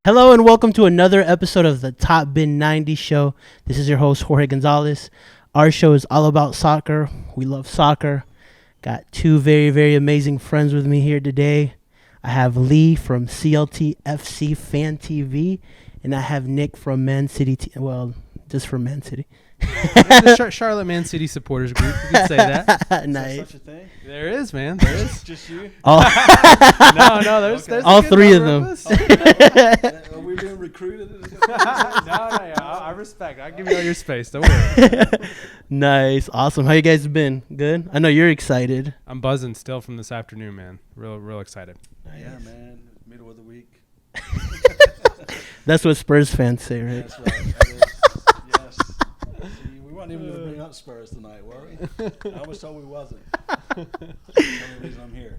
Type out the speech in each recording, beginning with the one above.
Hello and welcome to another episode of the Top Bin 90 Show. This is your host, Jorge Gonzalez. Our show is all about soccer. We love soccer. Got two very, very amazing friends with me here today. I have Lee from CLT FC Fan TV, and I have Nick from Man City. Just from Man City. The Charlotte Man City supporters group. You could say that. Nice. Such a thing? There is, man. There is. Just you? All, No, there's all a good three of number them. Are we being recruited? No, I respect. I'll give you all your space. Don't worry. Nice. Awesome. How you guys been? Good? I know you're excited. I'm buzzing still from this afternoon, man. Real excited. Yeah, man. Middle of the week. That's what Spurs fans say, right? That's right. That is. Yes. See, we weren't even going to bring up Spurs tonight, were we? I was told we wasn't. That's the only reason I'm here.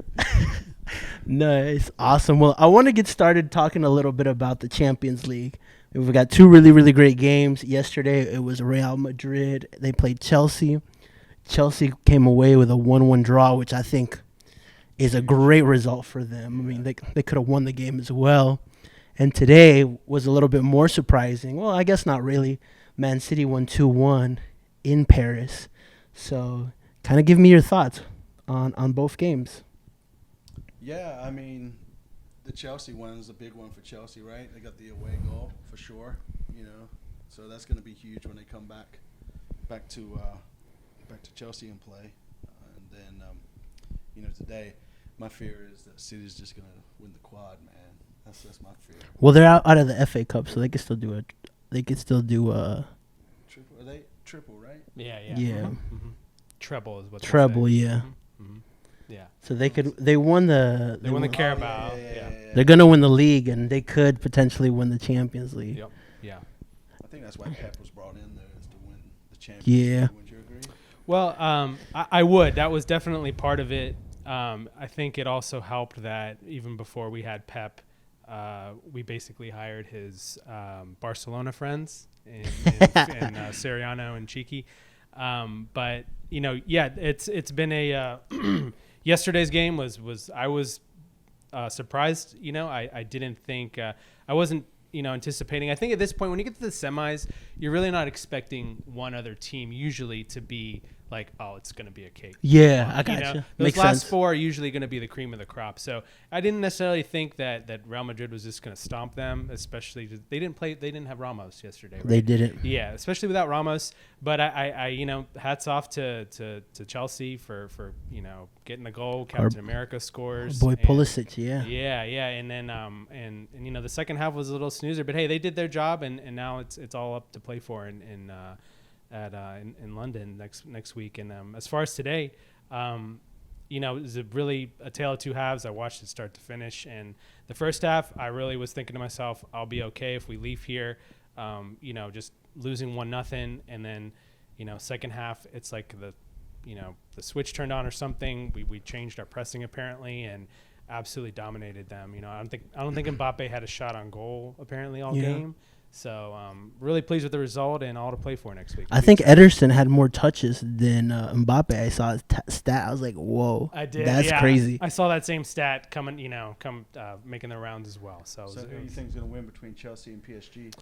Nice. Awesome. Well, I want to get started talking a little bit about the Champions League. We've got two really, really great games. Yesterday, it was Real Madrid. They played Chelsea. Chelsea came away with a 1-1 draw, which I think is a great result for them. I mean, they could have won the game as well. And today was a little bit more surprising. Well, I guess not really. Man City won 2-1 in Paris. So kind of give me your thoughts on both games. Yeah, I mean, the Chelsea one is a big one for Chelsea, right? They got the away goal for sure, So that's going to be huge when they come back to Chelsea and play. And then, today, my fear is that City's just going to win the quad, man. That's my fear. Well, they're out of the FA Cup, so they can still do it. They can still do Triple? Are they triple, right? Yeah. Yeah. Mm-hmm. Treble is what. treble, they say. yeah. Mm-hmm. Yeah. So they won the They won the Carabao. Yeah. They're gonna win the league, and they could potentially win the Champions League. Yep. Yeah. I think that's why Pep was brought in there, is to win the Champions Yeah. League. Would you agree? Well, I would. That was definitely part of it. I think it also helped that even before we had Pep, we basically hired his Barcelona friends in Soriano and Cheeky. But it's been a yesterday's game was I was surprised. I didn't think I wasn't anticipating. I think at this point when you get to the semis, you're really not expecting one other team usually to be like, oh, it's going to be a cake. Yeah, I got you. Those Makes last sense. four are usually going to be the cream of the crop. So I didn't necessarily think that Real Madrid was just going to stomp them, especially they didn't have Ramos yesterday. Right? They didn't. Yeah, especially without Ramos. But I hats off to Chelsea for getting the goal. Captain America scores. Boy, and- Pulisic, yeah. Yeah, and then and the second half was a little snoozer, but hey, they did their job, and now it's all up to play for in London next week. And as far as today, it was really a tale of two halves. I watched it start to finish, and the first half, I really was thinking to myself, I'll be okay if we leave here, just losing 1-0, and then second half, it's like the switch turned on or something. We changed our pressing apparently, and absolutely dominated them. I don't think Mbappe had a shot on goal apparently all game. So really pleased with the result and all to play for next week. I think Ederson had more touches than Mbappe. I saw his stat. I was like, whoa. I did. That's crazy. I saw that same stat making the rounds as well. So who do you think is going to win between Chelsea and PSG?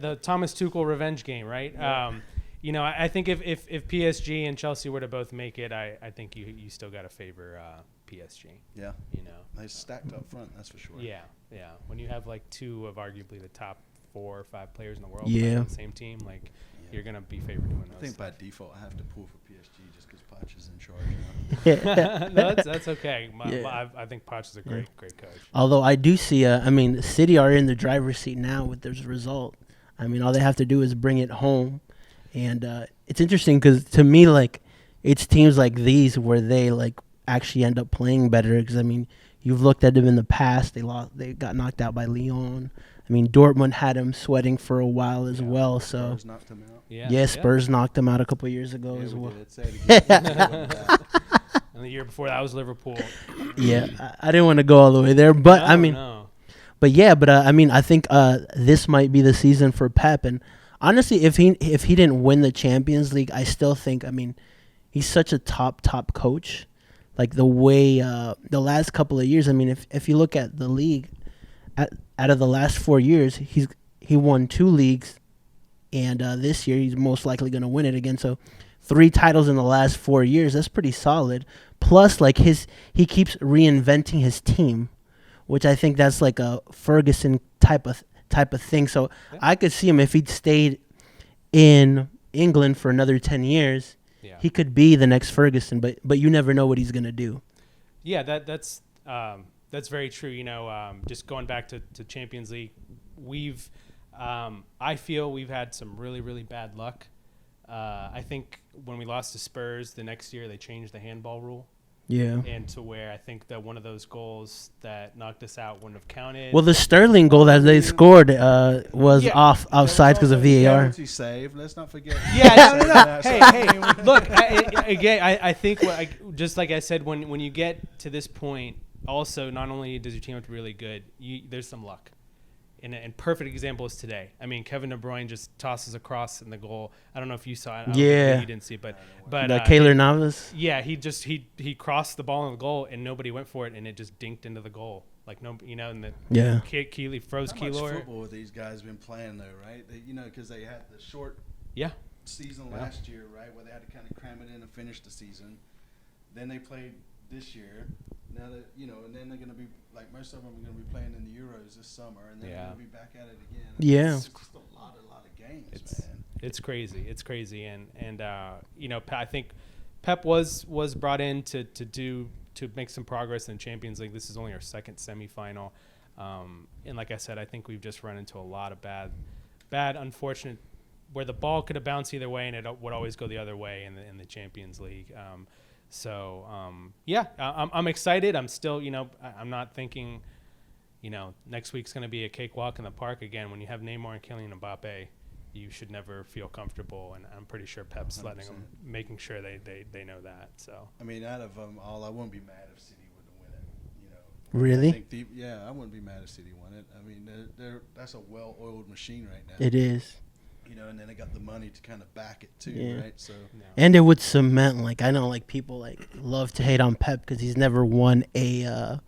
the Thomas Tuchel revenge game, right? Yeah. I think if PSG and Chelsea were to both make it, I think you still got to favor PSG. Yeah. They stacked up front, that's for sure. Yeah. When you have like two of arguably the top 4 or 5 players in the world Yeah. on the same team, you're gonna be favored to win those. I think by default I have to pull for PSG just because Poch is in charge now. No, that's okay. Yeah. I think Poch is a great coach. Although I do see, City are in the driver's seat now with this result. All they have to do is bring it home. And it's interesting because to me, it's teams like these where they, actually end up playing better. Because, you've looked at them in the past. They got knocked out by Lyon. Dortmund had them sweating for a while as well. So, Spurs knocked him out. Yeah. Spurs knocked them out a couple years ago as well. Say it again. And the year before that was Liverpool. Yeah, I didn't want to go all the way there. But, No. I think this might be the season for Pep. And honestly, if he didn't win the Champions League, I still think, he's such a top coach like the way the last couple of years. I mean, if you look at the league, out of the last 4 years, he won 2 leagues, and this year he's most likely going to win it again. So 3 titles in the last 4 years. That's pretty solid. Plus, like he keeps reinventing his team, which I think that's like a Ferguson type of thing. So Yeah. I could see him if he'd stayed in England for another 10 years. Yeah. He could be the next Ferguson, but you never know what he's gonna do. Yeah, that's very true. You know, just going back to Champions League, I feel we've had some really, really bad luck. I think when we lost to Spurs the next year, they changed the handball rule, Yeah. and to where I think that one of those goals that knocked us out wouldn't have counted. Well, the Sterling goal that they scored was Yeah. offside because of VAR. Penalty save. Let's not forget. Yeah, no. That. Hey, look. I think just like I said, when you get to this point, also not only does your team have to be really good, there's some luck. And perfect example is today. I mean, Kevin De Bruyne just tosses across in the goal. I don't know if you saw it. I don't Yeah. think you didn't see it, but Keylor Navas. yeah, he crossed the ball in the goal and nobody went for it and it just dinked into the goal. Like no, you know, and the Yeah. Keely froze How much Keylor. football these guys have been playing though, right? Because they had the short Yeah, season Yeah. last year, right, where they had to kind of cram it in and finish the season. Then they played this year. Now that and then they're going to be like most of them are going to be playing in the Euros this summer, and then they're Yeah. going to be back at it again. Yeah. It's just a lot of games, man. It's crazy, and I think Pep was brought in to make some progress in Champions League. This is only our second semifinal, and like I said, I think we've just run into a lot of bad, unfortunate, where the ball could have bounced either way, and it would always go the other way in the Champions League. I'm excited. I'm still, I'm not thinking, next week's going to be a cakewalk in the park again. When you have Neymar and Kylian Mbappe, you should never feel comfortable, and I'm pretty sure Pep's letting them, making sure they know that. So I mean, out of them all, I wouldn't be mad if City wouldn't win it. Really? I think I wouldn't be mad if City won it. I mean, that's a well-oiled machine right now. It is. And then they got the money to kind of back it too, Yeah. right? So no. And it would cement, like, I know, like, people, like, love to hate on Pep because he's never won a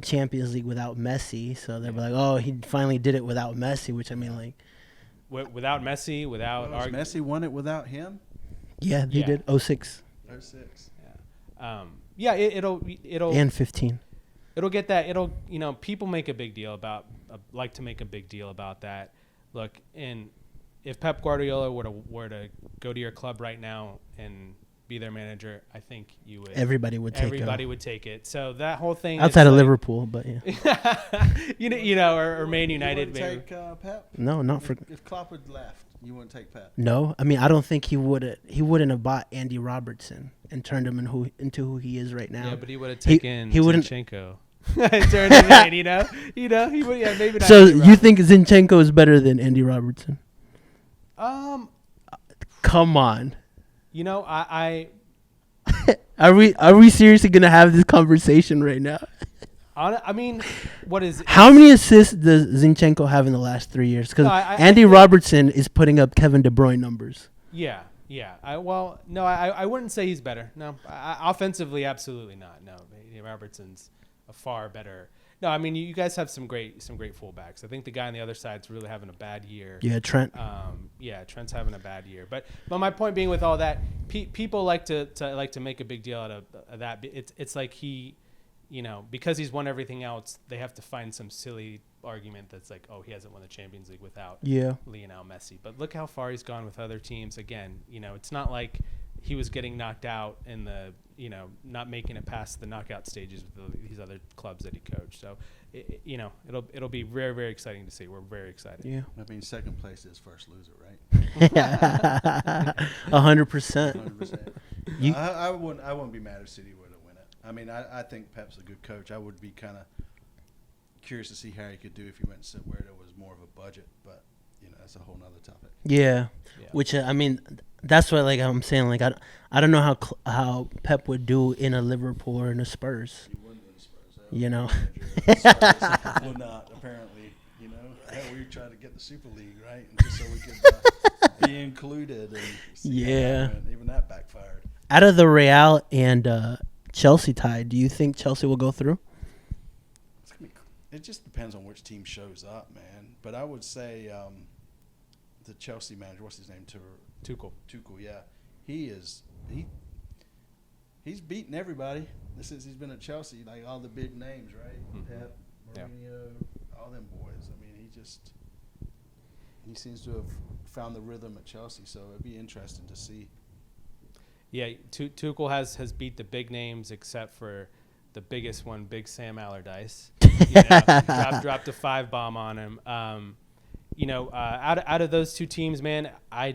Champions League without Messi. So they're like, oh, he finally did it without Messi, which, I mean, like, Without Messi, without has Messi won it without him? yeah, he Yeah. did 06 06. it'll and 15. it'll get that. People make a big deal about like to make a big deal about that. Look, and if Pep Guardiola were to go to your club right now and be their manager, I think you would. Everybody would take Everybody would take it. So that whole thing outside of like, Liverpool, but yeah. or Man United. You Maybe. wouldn't take Pep? No, not for. If Klopp had left, you wouldn't take Pep? No, I mean, I don't think he would. He wouldn't have bought Andy Robertson and turned him into who he is right now. Yeah, but he would have He- taken he wouldn't- Zinchenko. Turned him in, he would. Yeah, maybe not. So Andy you Robertson. think Zinchenko is better than Andy Robertson? Come on. I Are we seriously gonna have this conversation right now? I mean, what is How many assists does Zinchenko have in the last 3 years? Because No, I Andy think- Robertson is putting up Kevin De Bruyne numbers. Yeah. I wouldn't say he's better. No, offensively, absolutely not. No, Robertson's a far better. No, I mean you guys have some great fullbacks. I think the guy on the other side's really having a bad year. Yeah, Trent. Trent's having a bad year. But my point being with all that, people like to make a big deal out of that. It's like he, because he's won everything else, they have to find some silly argument that's like, oh, he hasn't won the Champions League without Yeah. Lionel Messi. But look how far he's gone with other teams. Again, it's not like he was getting knocked out in the, not making it past the knockout stages with these other clubs that he coached. So, it'll be very, very exciting to see. We're very excited. Yeah. I mean, second place is first loser, right? 100%. 100%. I wouldn't be mad if City were to win it. I mean, I think Pep's a good coach. I would be kind of curious to see how he could do if he went to where there was more of a budget, but that's a whole nother topic. Yeah. Yeah. Which I mean, that's what like I'm saying. Like I don't know how Pep would do in a Liverpool or in a Spurs. He wouldn't win Spurs. You know. Spurs would not apparently. Hell, we tried to get the Super League right, and just so we could be included. And see how Yeah. that went. Even that backfired. Out of the Real and Chelsea tie, do you think Chelsea will go through? It just depends on which team shows up, man. But I would say the Chelsea manager, what's his name? Tuchel. Tuchel, yeah. He's beaten everybody. He's been at Chelsea, like all the big names, right? Pep, Mourinho, all them boys. I mean, he seems to have found the rhythm at Chelsea, so it'd be interesting to see. Yeah, Tuchel has beat the big names except for the biggest one, Big Sam Allardyce. Dropped a 5 bomb on him. Out of those two teams, man, I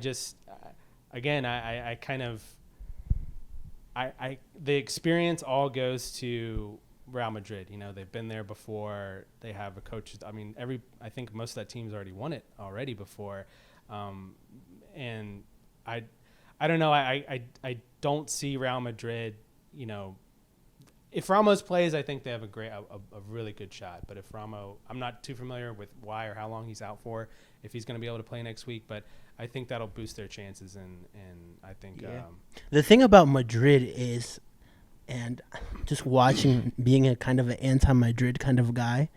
the experience all goes to Real Madrid. They've been there before. They have a coach. I mean, I think most of that team's already won it already before, and I don't know. I don't see Real Madrid. If Ramos plays, I think they have a really good shot. But if I'm not too familiar with why or how long he's out for, if he's going to be able to play next week. But I think that'll boost their chances, and I think the thing about Madrid is, and just watching, being a kind of an anti-Madrid kind of guy,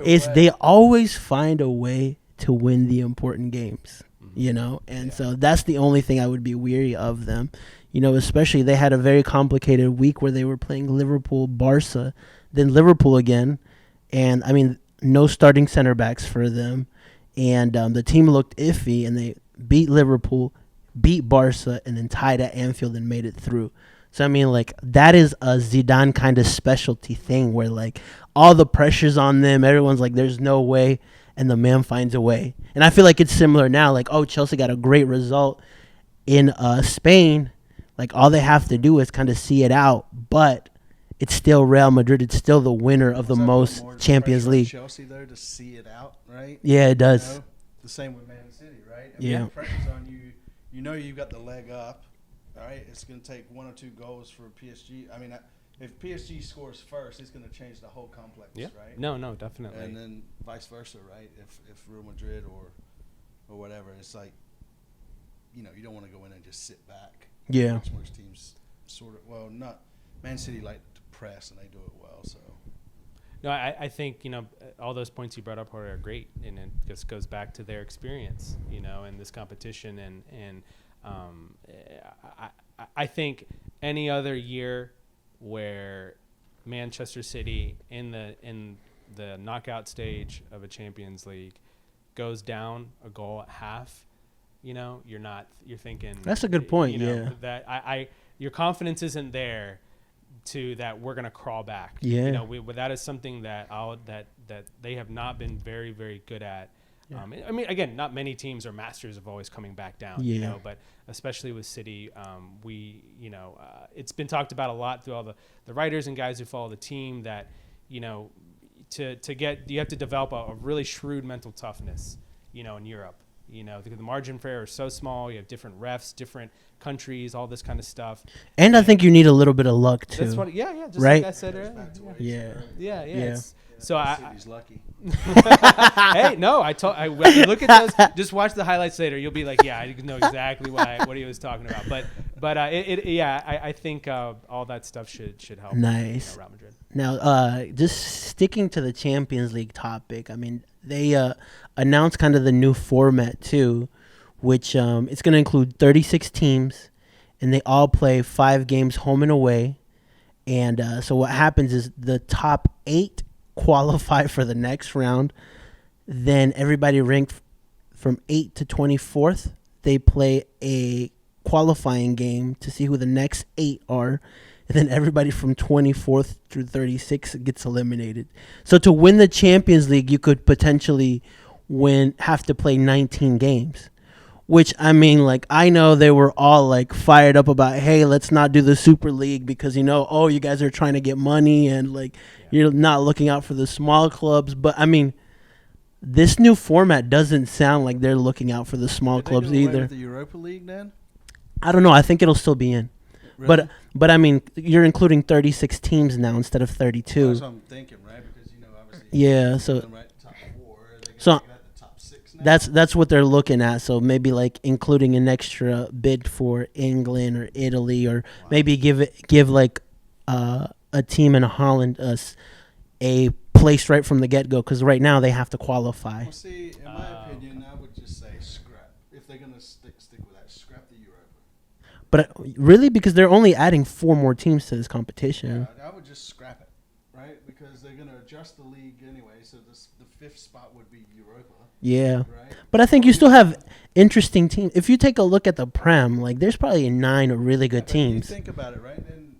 is they always find a way to win the important games, and so that's the only thing I would be weary of them. Especially they had a very complicated week where they were playing Liverpool, Barca, then Liverpool again. And, I mean, no starting center backs for them. And the team looked iffy, and they beat Liverpool, beat Barca, and then tied at Anfield and made it through. So, I mean, like, that is a Zidane kind of specialty thing where, like, all the pressure's on them. Everyone's like, there's no way. And the man finds a way. And I feel like it's similar now. Like, Chelsea got a great result in Spain. Like, all they have to do is kind of see it out, but it's still Real Madrid. It's still the winner of the most Champions League. Chelsea, though, to see it out, right? Yeah, it does. The same with Man City, right? Yeah. The pressure's on you. You've got the leg up, all right? It's going to take 1 or 2 goals for PSG. I mean, if PSG scores first, it's going to change the whole complex, right? No, definitely. And then vice versa, right? If Real Madrid or whatever, it's like, you don't want to go in and just sit back. Yeah. Which most teams not Man City like to press, and they do it well. So. No, I think all those points you brought up are great, and it just goes back to their experience, in this competition, and I think any other year where Manchester City in the knockout stage of a Champions League goes down a goal at half. You're thinking that's a good point. That your confidence isn't there to that we're going to crawl back. Yeah. That is something that they have not been very, very good at. Yeah. I mean, again, not many teams are masters of always coming back down, but especially with City, it's been talked about a lot through all the writers and guys who follow the team that, you have to develop a really shrewd mental toughness, in Europe. The margin for error is so small. You have different refs, different countries, all this kind of stuff. And I think you need a little bit of luck too. That's what, just right? like I said earlier. Yeah. So City's lucky. Hey, no, when you look at those, just watch the highlights later. You'll be like, yeah, I know exactly what he was talking about. But I think all that stuff should help. Nice. Real Madrid. Now, just sticking to the Champions League topic, I mean, they announced kind of the new format too, which it's going to include 36 teams, and they all play 5 games home and away. And so what happens is the top 8 qualify for the next round. Then everybody ranked from 8 to 24th, they play a qualifying game to see who the next 8 are. And then everybody from 24th through 36 gets eliminated. So to win the Champions League, you could potentially have to play 19 games. Which, I mean, like, I know they were all, like, fired up about, hey, let's not do the Super League because, you guys are trying to get money and, like, you're not looking out for the small clubs. But, I mean, this new format doesn't sound like they're looking out for the small clubs either. With the Europa League then? I don't know. I think it'll still be in. Really? But I mean, you're including 36 teams now instead of 32. Well, that's what I'm thinking, right? Because, obviously. Yeah, so. Right, top 4. So. The top 6 now? That's what they're looking at. So maybe like including an extra bid for England or Italy, or maybe give like a team in Holland a place right from the get go, because right now they have to qualify. Well, see, in my opinion, I would just say scrap. If they're gonna stick with that, scrap the Europa. But really, because they're only adding 4 more teams to this competition. Yeah, I would just scrap it, right? Because they're gonna adjust the league anyway. So the 5th spot would be Europa, Yeah. right? But I think you still have interesting teams. If you take a look at the Prem, like there's probably 9 really good But you teams. think about it, right? Then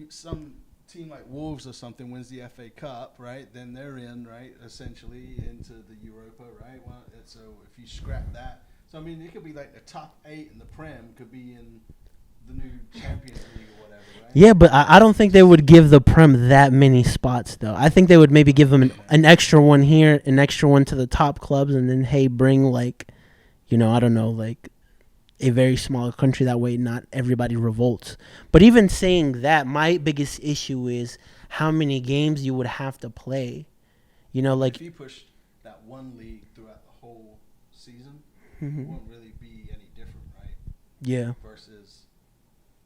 some team like Wolves or something wins the FA Cup, right? Then they're in, right? Essentially into the Europa, right? Well, so if you scrap that, so I mean, it could be like the top 8 in the Prem could be in the new Champions League or whatever, right? Yeah, but I don't think they would give the Prem that many spots, though. I think they would maybe give them an extra one here, an extra one to the top clubs, and then, hey, bring, like, I don't know, like a very small country. That way not everybody revolts. But even saying that, my biggest issue is how many games you would have to play. Like if you push that one league throughout the whole season, Mhm. it won't really be any different, right? Yeah. Versus,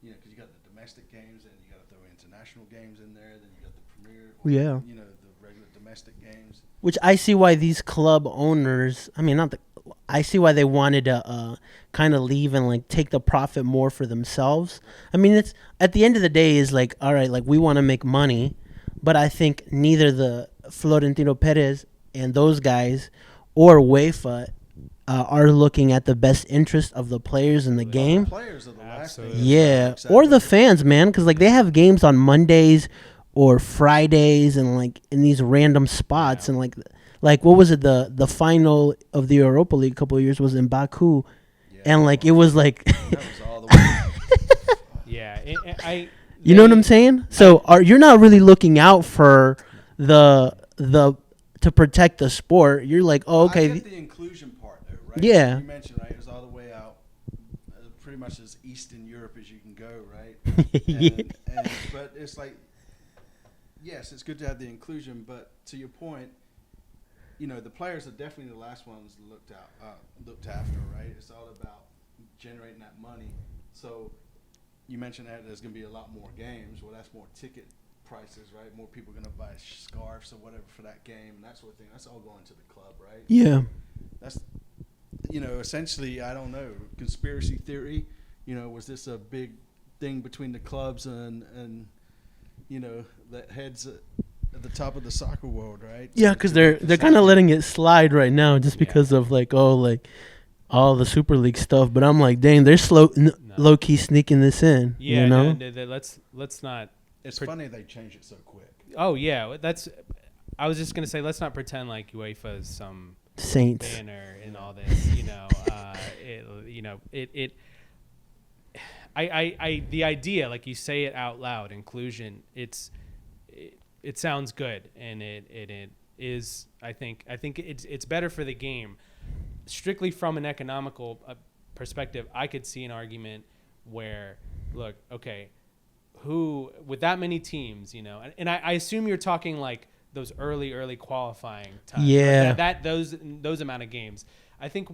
because you got the domestic games and you got to throw international games in there, then you got the Premier, Yeah. the regular domestic games. Which I see why these club owners, I see why they wanted to kind of leave and like take the profit more for themselves. I mean, it's at the end of the day is like, all right, like we want to make money, but I think neither the Florentino Perez and those guys or UEFA are looking at the best interest of the players in the game. The players are the last thing. Absolutely. Yeah, or the fans, man, because like they have games on Mondays or Fridays and like in these random spots, and like what was it, the final of the Europa League a couple of years was in Baku, Yeah. and like it was like That was all the way. Yeah, you know what I'm saying? So you're not really looking out for the to protect the sport. You're like, oh, I okay, get the inclusion part, though, right? Yeah. You mentioned, right, it was all the way out, pretty much as Eastern Europe as you can go, right? Yeah. But it's like, yes, it's good to have the inclusion, but to your point, the players are definitely the last ones looked after, right? It's all about generating that money. So you mentioned that there's going to be a lot more games. Well, that's more ticket prices, right? More people are going to buy scarves or whatever for that game and that sort of thing. That's all going to the club, right? yeah. That's, essentially, I don't know, conspiracy theory. Was this a big thing between the clubs and the heads at the top of the soccer world, right? Yeah, because they're kind of letting it slide right now just because of like all the Super League stuff. But I'm like, dang, they're low key sneaking this in. Yeah, you know? let's not. It's funny they change it so quick. Oh yeah, I was just gonna say, let's not pretend like UEFA is some Saints. banner and all this. The idea, like you say it out loud, inclusion. It sounds good, and it is. I think it's better for the game. Strictly from an economical perspective, I could see an argument where, look, okay, who with that many teams, and I assume you're talking like those early qualifying times. Yeah. That those amount of games. I think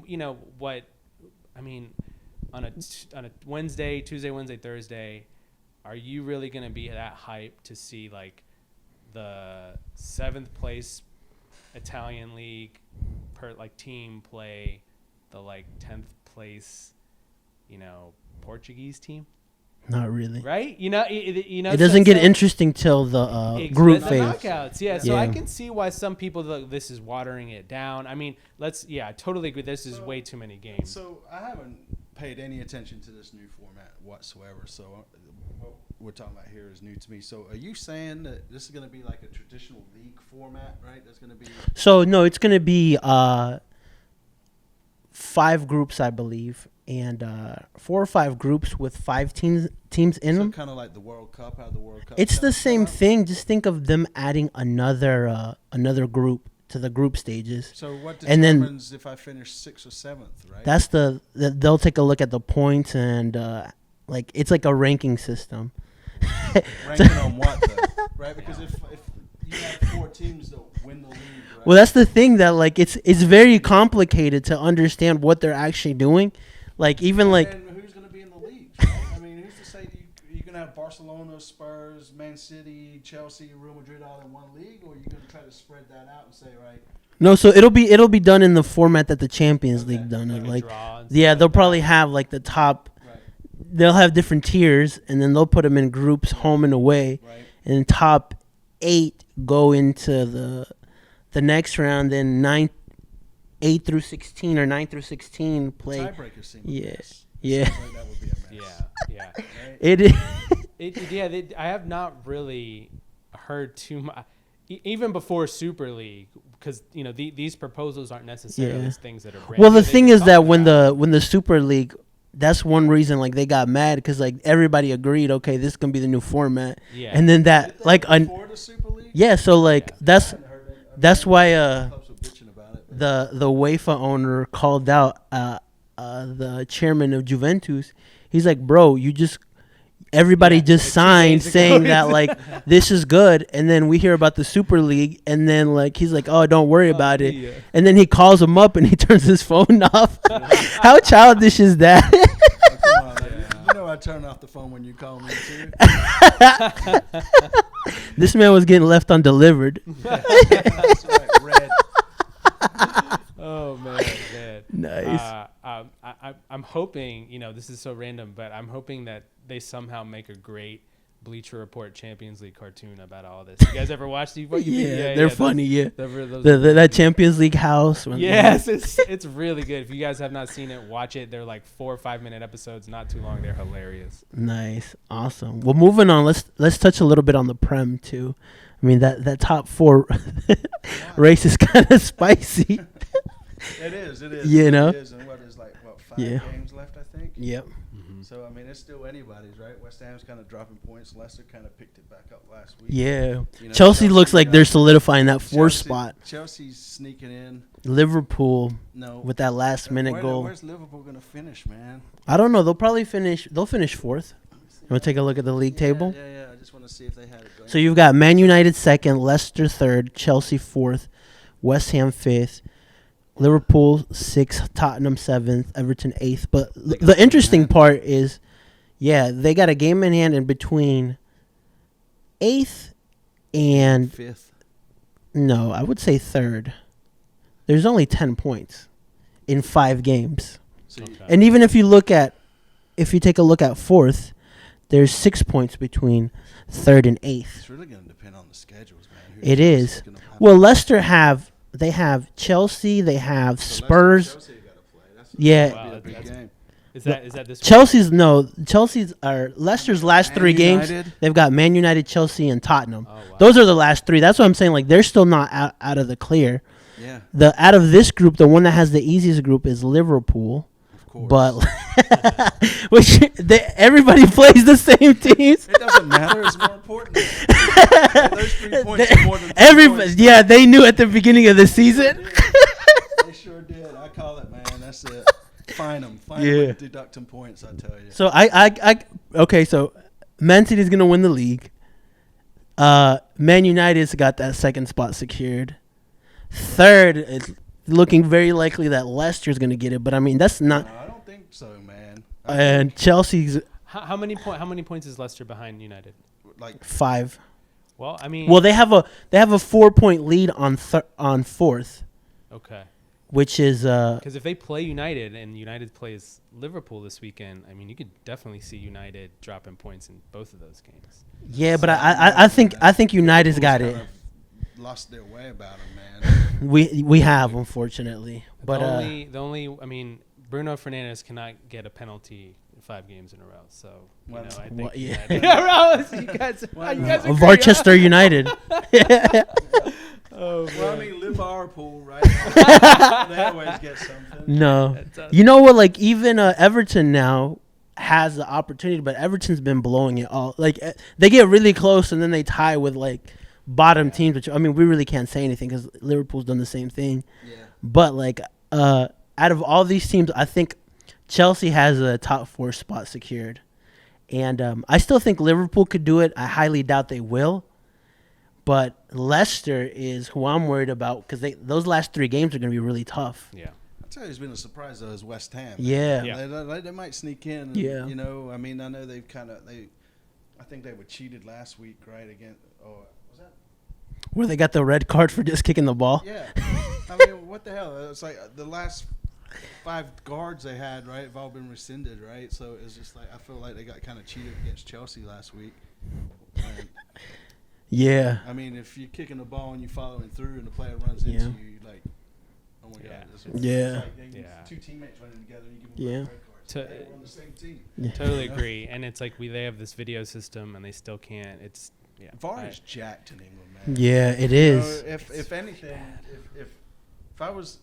what I mean on a Tuesday, Wednesday, Thursday, are you really going to be that hyped to see like the 7th place Italian league team play the 10th place Portuguese team? Not really. Right? It doesn't get interesting till the group the phase. knockouts. Yeah, so Yeah. I can see why some people this is watering it down. I mean, I totally agree. This is way too many games. So I haven't paid any attention to this new format whatsoever. So what we're talking about here is new to me. So are you saying that this is going to be like a traditional league format, right? That's going to be. So no, it's gonna be 5 groups, I believe, and 4 or 5 groups with 5 teams in them. Kind of like the World Cup, how the World Cup. It's the same thing. thing. Just think of them adding another group to the group stages. So what And then- determines if I finish 6th or 7th, right? That's they'll take a look at the points and it's like a ranking system. Ranking on what, though? Right? Because if have 4 teams that win the league. Right? Well, that's the thing that like it's very complicated to understand what they're actually doing. Like even like And who's going to be in the league? Right? I mean, who's to say you're going to have Barcelona, Spurs, Man City, Chelsea, Real Madrid all in one league, or are you going to try to spread that out and say, right? no, so it'll be done in the format that the Champions League done it. Like a Like draw and yeah, stuff they'll like probably that. have like the top. Right. They'll have different tiers, and then they'll put them in groups, home and away, Right. and top 8 go into the next round. Then 8 through 16 or 9 through 16 play. Tiebreakers seem Yeah. a mess. Yeah. Seems like that would be a mess. Yeah. Right? It is. I have not really heard too much, even before Super League, because these proposals aren't necessarily Yeah. things that are brand Well, new. the They've thing been is that talking when about the Super League, that's one reason like they got mad because like everybody agreed, okay, this is gonna be the new format, Yeah. and then Did that they like before the Super League? yeah, so like Yeah. that's I hadn't heard that. I that's mean, why clubs were bitching about it, but the UEFA owner called out the chairman of Juventus. He's like, bro, everybody Yeah, just like 2 signed days ago. saying that like this is good, and then we hear about the Super League, and then like he's like, oh, don't worry about it, yeah. and then he calls him up and he turns his phone off. How childish is that? oh, come on, you know I turn off the phone when you call me too. This man was getting left undelivered. That's right, red. Oh man. Nice. I'm hoping, this is so random, but I'm hoping that they somehow make a great Bleacher Report Champions League cartoon about all this. You guys ever watched these? They're funny. Yeah, Those that Champions League house. yes, it's really good. If you guys have not seen it, watch it. They're like 4 or 5 minute episodes, not too long. They're hilarious. Nice, awesome. Well, moving on. Let's touch a little bit on the Prem too. I mean that top 4 race is kind of spicy. It is. You know? It is. And there's 5 Yeah. games left, I think. Yep. So, I mean, it's still anybody's, right? West Ham's kind of dropping points. Leicester kind of picked it back up last week. Yeah. You know, Chelsea looks like got- they're solidifying that 4th spot. Chelsea's sneaking in. Liverpool No. with that last minute goal. Where's Liverpool going to finish, man? I don't know. They'll finish 4th. We'll take a look at the league table. Yeah. I just want to see if they had it going. So you've got Man United 2nd, Leicester 3rd, Chelsea 4th, West Ham 5th, Liverpool 6th, Tottenham 7th, Everton 8th. But They got the some interesting hand. part is, yeah, they got a game in hand in between 8th and, 5th. no, I would say 3rd. There's only 10 points in 5 games. So you- Okay. And even if you take a look at 4th, there's 6 points between 3rd and 8th. it's really going to depend on the schedules, man. It is. Gonna have- Well, Leicester have Chelsea, they have So Leicester- Spurs. Chelsea gotta play. That's Yeah. that'll be a big Wow, game. Is that this? Chelsea's are Leicester's last Man 3 games. United. They've got Man United, Chelsea, and Tottenham. Oh, wow. Those are the last 3. That's what I'm saying. Like they're still not out of the clear. Yeah, Out of this group, the one that has the easiest group is Liverpool. of course. But everybody plays the same teams. it doesn't matter. It's more important. Those 3 points are more than 3 Everybody, points. yeah, they knew at the beginning of the season. They sure did. I call it, man. That's it. Fine them. Yeah. Deduct them points, I tell you. So okay, so Man City's gonna win the league. Man United's got that 2nd spot secured. 3rd, it's looking very likely that Leicester's gonna get it, but I mean that's not. No, I don't think so, man. And Chelsea's How many points is Leicester behind United? Like 5. Well, I mean, Well, they have a 4-point lead on 4th, okay. which is Because if they play United and United plays Liverpool this weekend, I mean, you could definitely see United dropping points in both of those games. yeah. But I think United's got it. kind of lost their way about them, man. We have, unfortunately, but the only I mean, Bruno Fernandes cannot get a penalty 5 games in a row. So Well, I think well, yeah. United- you guys are great. Barchester United. Oh, Well, I man. mean, Liverpool, right? They always get something. No, That's us. you know what? Like even Everton now has the opportunity, but Everton's been blowing it all. Like they get really close and then they tie with like bottom teams. Which I mean, we really can't say anything because Liverpool's done the same thing. Yeah. But like out of all these teams, I think Chelsea has a top 4 spot secured, and I still think Liverpool could do it. I highly doubt they will. But Leicester is who I'm worried about because those last 3 games are going to be really tough. Yeah. I'll tell you who's been a surprise, though, is West Ham. Yeah. Yeah. They might sneak in. And, Yeah. You know, I mean, I know they've I think they were cheated last week, right? Was that? Where they got the red card for just kicking the ball. Yeah. I mean, what the hell? It's like the last 5 guards they had, right, have all been rescinded, right? So it's just like I feel like they got kind of cheated against Chelsea last week. And, Yeah. I mean, if you're kicking the ball and you're following through and the player runs into Yeah. you, like, oh my Yeah. God. Yeah. It's like Yeah. 2 teammates running together and you give them Yeah. red cards. To- Hey, we're on the same team. Totally agree. And it's like they have this video system and they still can't. It's yeah. VAR is jacked in England, man. Yeah, it You know, is. if anything, if I was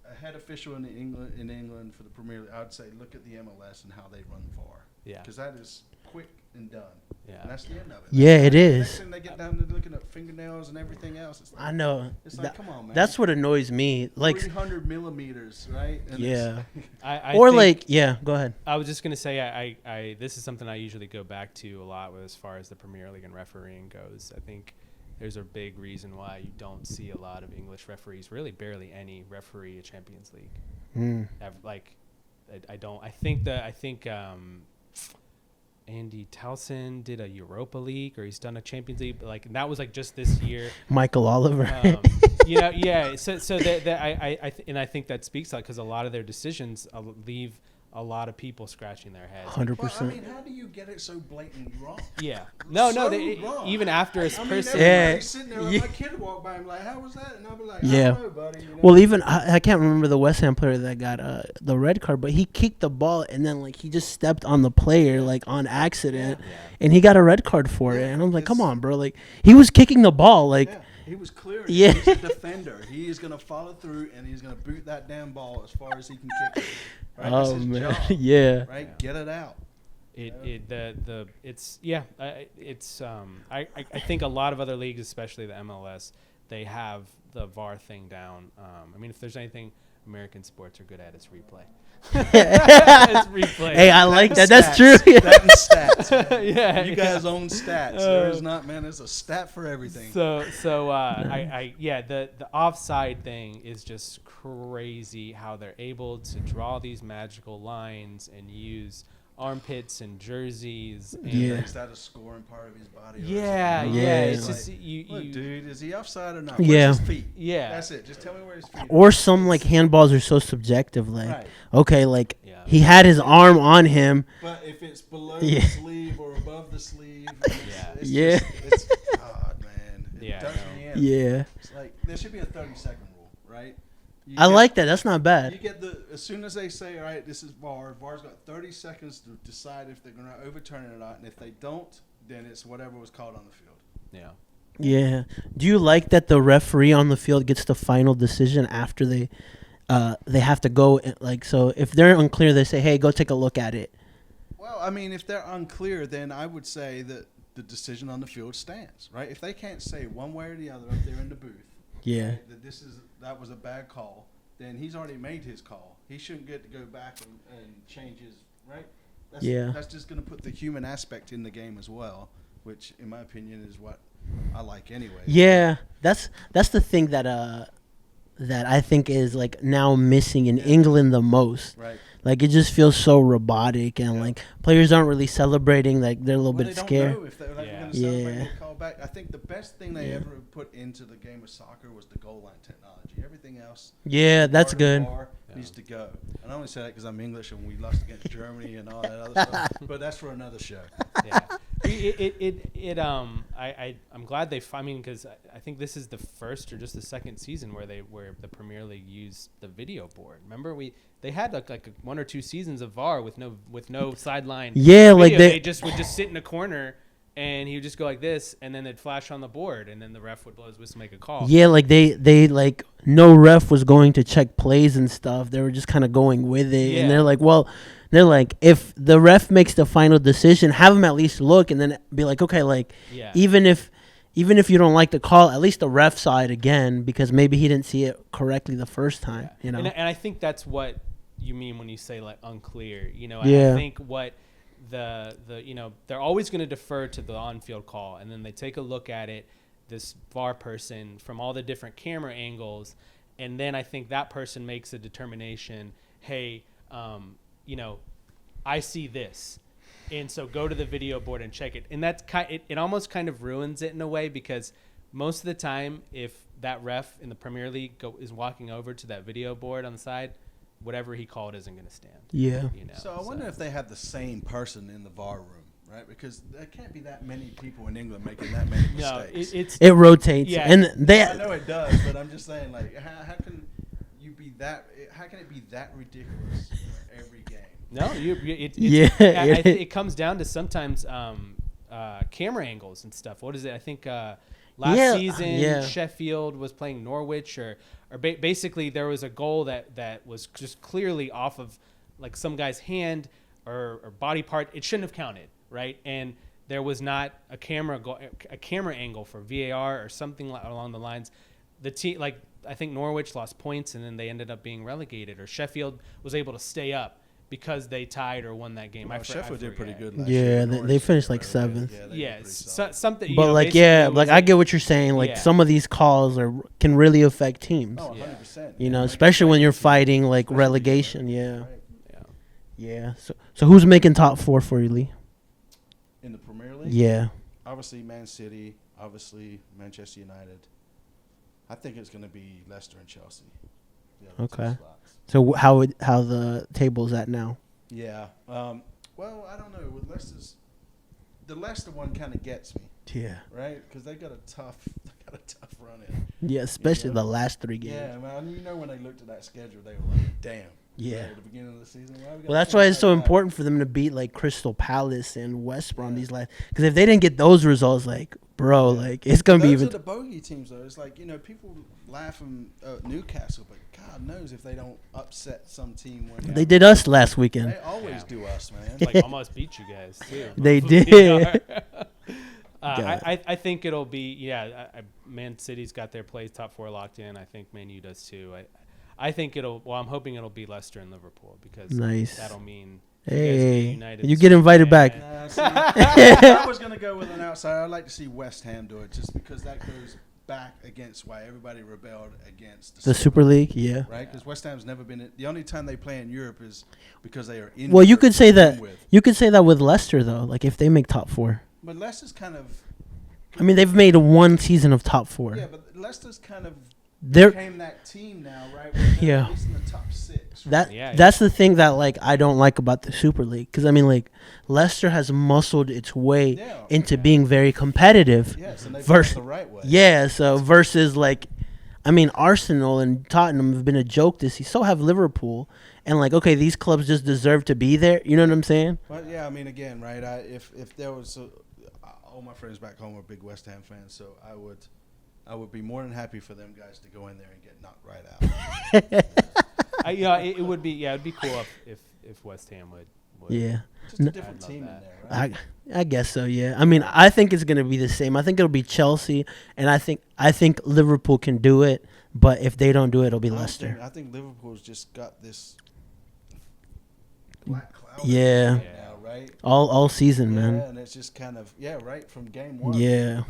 a head official in England for the Premier League, I'd say look at the MLS and how they run VAR. Yeah. Because that is quick and done. Yeah. And that's the end of it. Yeah, it Next is. thing they get down to looking at fingernails and everything else. It's like, I know. It's like, come on, man. That's what annoys me. Like, 300 millimeters, right? And yeah. I Or think- like, yeah, go ahead. I was just gonna say I this is something I usually go back to a lot with as far as the Premier League and refereeing goes. I think there's a big reason why you don't see a lot of English referees, really barely any referee a Champions League. Mm. I don't. I think Andy Towson did a Europa League, or he's done a Champions League, but like, and that was like just this year. Michael Oliver. Yeah. So I think that speaks a lot because a lot of their decisions leave a lot of people scratching their heads. 100%. I mean, how do you get it so blatantly wrong? Yeah. No. So they, wrong. even after his I mean, person. everybody's sitting there. Yeah. My kid would walk by and be like, "How was that?" And I'll be like, Yeah. "I don't know, buddy." You know? Well, even I can't remember the West Ham player that got the red card, but he kicked the ball and then like he just stepped on the player like on accident, Yeah. and he got a red card for it. Yeah, And I'm like, come it's- on, bro! Like he was kicking the ball, like yeah, he was clear. Yeah. He's a defender. He is going to follow through and he's going to boot that damn ball as far as he can kick it. Right? That's oh his man, job, yeah, right? Yeah. Get it out. I think a lot of other leagues, especially the MLS, they have the VAR thing down. I mean, if there's anything American sports are good at, it's replay. It's replay. Hey, I like that. and That's true. stats. That and stats. Yeah, You guys own stats. There is not, man. There's a stat for everything. the offside thing is just crazy how they're able to draw these magical lines and use armpits and jerseys. And Yeah. Is that a scoring part of his body? or is it Yeah, not? yeah. Yeah. It's Like, just you. Look, dude, is he offside or not? Yeah. Where's his feet? Yeah. That's it. Just tell me where his feet are. Or some like handballs are so subjective. Like, Right. okay, like Yeah. he had his arm on him. But if it's below Yeah. the sleeve or above the sleeve, Yeah. it's Yeah. It's God, man. It Yeah, does I me know. in. Yeah, It's like there should be a 30-second rule, right? You I get- like that. That's not You bad. get as soon as they say, all right, this is VAR. VAR's got 30 seconds to decide if they're going to overturn it or not, and if they don't, then it's whatever was called on the field. Yeah. Yeah. Do you like that the referee on the field gets the final decision after they have to go like, so if they're unclear, they say, hey, go take a look at it. Well, I mean, if they're unclear, then I would say that the decision on the field stands, right? If they can't say one way or the other up there in the booth, Yeah. right, that was a bad call, then he's already made his call. He shouldn't get to go back and change his, right? Yeah. That's just going to put the human aspect in the game as well, which, in my opinion, is what I like anyway. Yeah, that's the thing that I think is like now missing in England the most. Right. Like it just feels so robotic, and Yeah. like players aren't really celebrating. Like they're a little Well, bit they scared. don't know if they're like, Yeah. going to celebrate Yeah. and call back. I think the best thing they Yeah. ever put into the game of soccer was the goal line technology. Everything else, Yeah, that's part of good. VAR Yeah. needs to go. And I only say that because I'm English and we lost against Germany and all that other stuff. But that's for another show. Yeah. I'm glad I mean, because I think this is the first or just the second season where the Premier League used the video board. Remember they had like 1 or 2 seasons of VAR with no sideline. Yeah, video. like they just would just sit in a corner and he would just go like this, and then they'd flash on the board, and then the ref would blow his whistle, make a call. Yeah, like they like no ref was going to check plays and stuff. They were just kind of going with it, Yeah. and they're like, if the ref makes the final decision, have him at least look, and then be like, okay, like Yeah. even if you don't like the call, at least the ref saw it again because maybe he didn't see it correctly the first time. Yeah. You know? And I think that's what you mean when you say like unclear. You know, Yeah. I think what the they're always going to defer to the on-field call, and then they take a look at it, this VAR person, from all the different camera angles, and then I think that person makes a determination. Hey, I see this, and so go to the video board and check it. And that's it almost kind of ruins it in a way, because most of the time, if that ref in the Premier League is walking over to that video board on the side, whatever he called isn't going to stand. Yeah. So I wonder if they have the same person in the VAR room, right? Because there can't be that many people in England making that many mistakes. It rotates. Yeah. And they. I know it does, but I'm just saying, like, how can you be that? How can it be that ridiculous for every game? No, Yeah. it comes down to sometimes camera angles and stuff. What is it? I think last season Sheffield was playing Norwich, or basically there was a goal that was just clearly off of like some guy's hand or body part. It shouldn't have counted, right? And there was not a camera angle for VAR or something along the lines. The team, like I think Norwich lost points and then they ended up being relegated, or Sheffield was able to stay up because they tied or won that game. Well, Sheffield did pretty good last year. year. They finished like seventh. Something. But I get what you're saying. Like some of these calls can really affect teams. Oh, 100%. Especially when you're fighting like relegation. Yeah. Right. Yeah. So who's making top 4 for you, Lee? In the Premier League? Yeah. Obviously Man City, obviously Manchester United. I think it's going to be Leicester and Chelsea. Okay. So how the table's at now? Yeah. Well, I don't know. With the Leicester one kind of gets me. Yeah. Right? Because they got a tough run in. Yeah, especially the last 3 games. Yeah, man. When they looked at that schedule, they were like, "Damn." Yeah. At the beginning of the season. Well, that's why it's so important for them to beat like Crystal Palace and West Brom these last. Because if they didn't get those results, like bro, like it's gonna be even. Those are the bogey teams, though. It's like people laughing at Newcastle, but God knows if they don't upset some team. They did us last weekend. They always do us, man. Like almost beat you guys too. They did. I think it'll be Man City's got their place top 4 locked in. I think Man U does too. I think I'm hoping it'll be Leicester and Liverpool, because that'll mean you get invited back. I was gonna go with an outsider. I'd like to see West Ham do it, just because that goes back against why everybody rebelled against the Super League. Yeah, right. Because West Ham's never been. The only time they play in Europe is because they are in. Well, you could say that. You could say that with Leicester though. Like if they make top 4. But Leicester's kind of. I mean, they've made 1 season of top 4. Yeah, but Leicester's kind of. They're became that team now, right? At least in the top 6. Right? That's the thing that like I don't like about the Super League, because I mean like Leicester has muscled its way into being very competitive. Yes, and they've done it the right way. Yeah, so versus like, I mean Arsenal and Tottenham have been a joke this season. So have Liverpool, and like okay, these clubs just deserve to be there. You know what I'm saying? But yeah, I mean again, right? If there was all my friends back home are big West Ham fans, so I would be more than happy for them guys to go in there and get knocked right out. It would be it'd be cool if West Ham would. Yeah. Just a different team in there, right? I guess so. Yeah. I mean, I think it's gonna be the same. I think it'll be Chelsea, and I think Liverpool can do it. But if they don't do it, it'll be Leicester. I think Liverpool's just got this black cloud. Yeah. Right? All season, man. Yeah, and it's just kind of right from game 1. Yeah.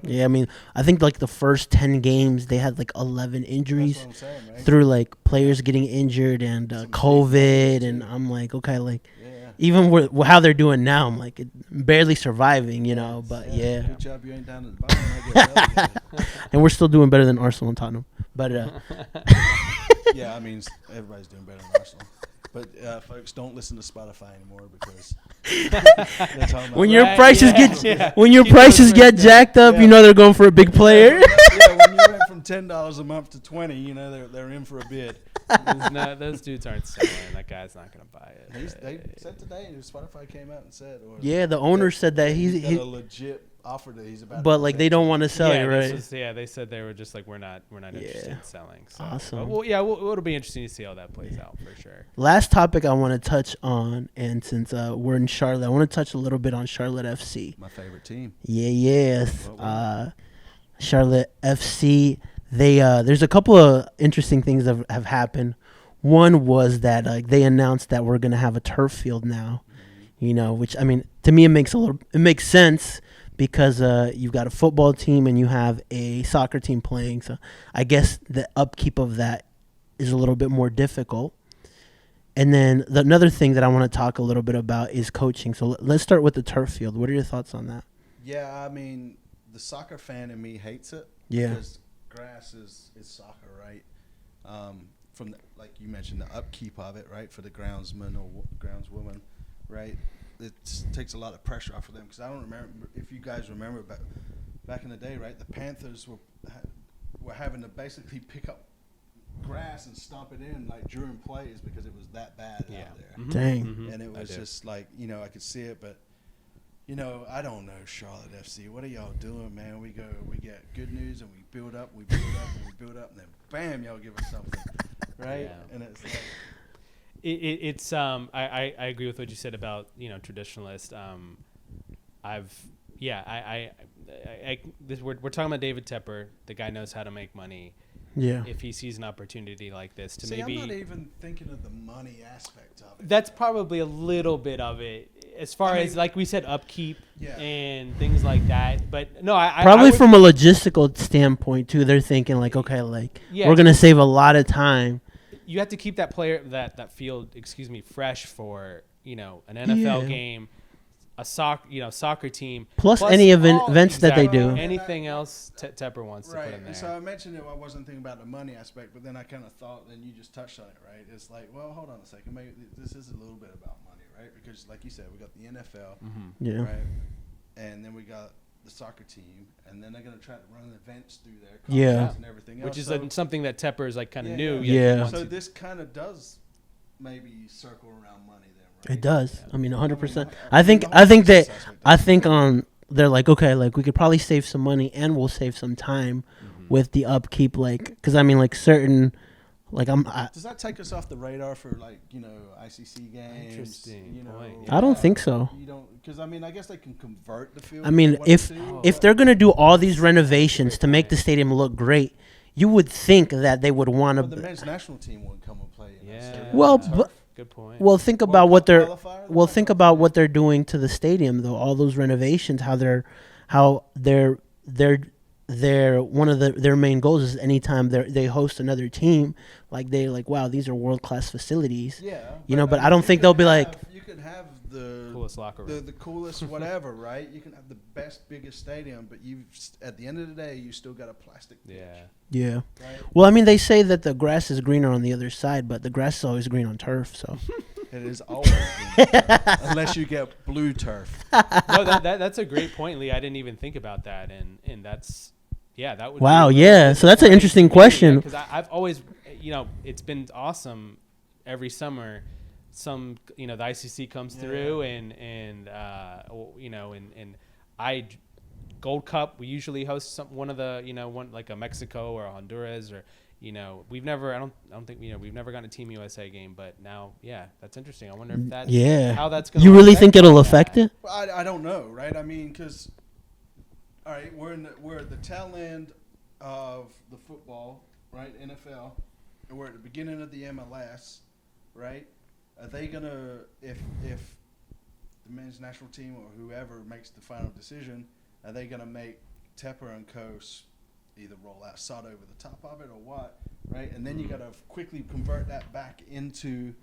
Yeah, I mean, I think like the first 10 games they had like 11 injuries. That's what I'm saying, right? Through like players getting injured and COVID, and I'm like, okay, like even with how they're doing now, I'm like barely surviving, but Good job you ain't down at the bottom. I get and we're still doing better than Arsenal and Tottenham. But I mean everybody's doing better than Arsenal. But folks, don't listen to Spotify anymore, because when your prices get jacked up, they're going for a big player. When you went from $10 a month to $20, they're in for a bid. No, those dudes aren't selling. That guy's not going to buy it. They said today, Spotify came out and said, the owner said that he's got a legit offer that he's about. But like they don't want to sell it, right? They said they were just like we're not interested in selling. So. Awesome. It'll be interesting to see how that plays out for sure. Last topic I want to touch on, and since we're in Charlotte, I want to touch a little bit on Charlotte FC. My favorite team. Yes. Charlotte FC. There's a couple of interesting things that have happened. One was that they announced that we're gonna have a turf field now which I mean to me it makes sense because you've got a football team and you have a soccer team playing. So I guess the upkeep of that is a little bit more difficult. And then another thing that I want to talk a little bit about is coaching. So let's start with the turf field. What are your thoughts on that? Yeah, I mean, the soccer fan in me hates it. Yeah. Because grass is soccer, right? From like you mentioned, the upkeep of it, right, for the groundsman or groundswoman, right? It takes a lot of pressure off of them. Because I don't remember if you guys remember back in the day, right? The Panthers were having to basically pick up grass and stomp it in like during plays because it was that bad out there. Mhm. Dang. Mhm. And it was just like, I could see it, but I don't know, Charlotte FC. What are y'all doing, man? We get good news and we build up, and then bam, y'all give us something, right? Yeah. And it's like, It's I agree with what you said about traditionalist. We're talking about David Tepper. The guy knows how to make money. Yeah. If he sees an opportunity like this to see, maybe, I'm not even thinking of the money aspect of it. that's probably a little bit of it as far as mean, like we said, upkeep Yeah. and things like that. But no, I Probably would, from a logistical standpoint too. They're thinking like, okay, like Yeah. we're gonna save a lot of time. you have to keep that that field, fresh for an NFL Yeah. game, a soccer team, Plus any all- events that they do. Anything else Tepper wants to put Right, in there. and so I mentioned it. I wasn't thinking about the money aspect, but then I kind of thought, and you just touched on it, right? It's like, well, hold on a second. Maybe this is a little bit about money, right? Because, like you said, we got the NFL, Yeah. right? And then we got the soccer team, and then they're going to try to run events through there, Yeah. concerts and everything else. Which is so, something that Tepper is like kind of new. Yeah. yet he wants so to- this kind of does maybe circle around money then, right? It does. I mean, 100%. I I mean, think the whole business aspect of I it. think they're like, okay, like we could probably save some money and we'll save some time with the upkeep, like, because I mean, like certain, like Does that take us off the radar for like ICC games? Interesting point, I don't think so. You don't, because I mean, I guess they can convert the field. I mean, if they if wanted to, if but- they're gonna do all these renovations to make the stadium look great, you would think that they would want But the to. men's national team would come and play. In that Yeah. stadium. Well, Turf. but- Good point. Well, think World about what Cup they're. qualifier, Well, the think World about Cup what they're doing to the stadium, though. All those renovations, how they're one of their main goals is anytime they host another team, like they like, wow, these are world class facilities. Yeah, but I don't think they'll be like. you could have the Coolest locker room. the coolest whatever, right? You can have the best, biggest stadium, but at the end of the day, you still got a plastic pitch, Yeah. Yeah. right? Well, I mean, they say that the grass is greener on the other side, but the grass is always green on turf. So. It is always unless you get blue turf. No, that's a great point, Lee. I didn't even think about that, and that's that would. Wow, be yeah. So that's an interesting question. because I've always, it's been awesome every summer. The ICC comes through and I Gold Cup. We usually host one of the one like a Mexico or a Honduras or. We've never. I don't think. We've never gotten a Team USA game, but now, that's interesting. I wonder if that's how that's going. You really think it'll affect it? Well, I don't know, right? I mean, because all right, we're at the tail end of the football, right? NFL, and we're at the beginning of the MLS, right? Are they gonna if the men's national team or whoever makes the final decision, are they gonna make Tepper and Co. either roll out sod over the top of it or what, right? And then you got to quickly convert that back into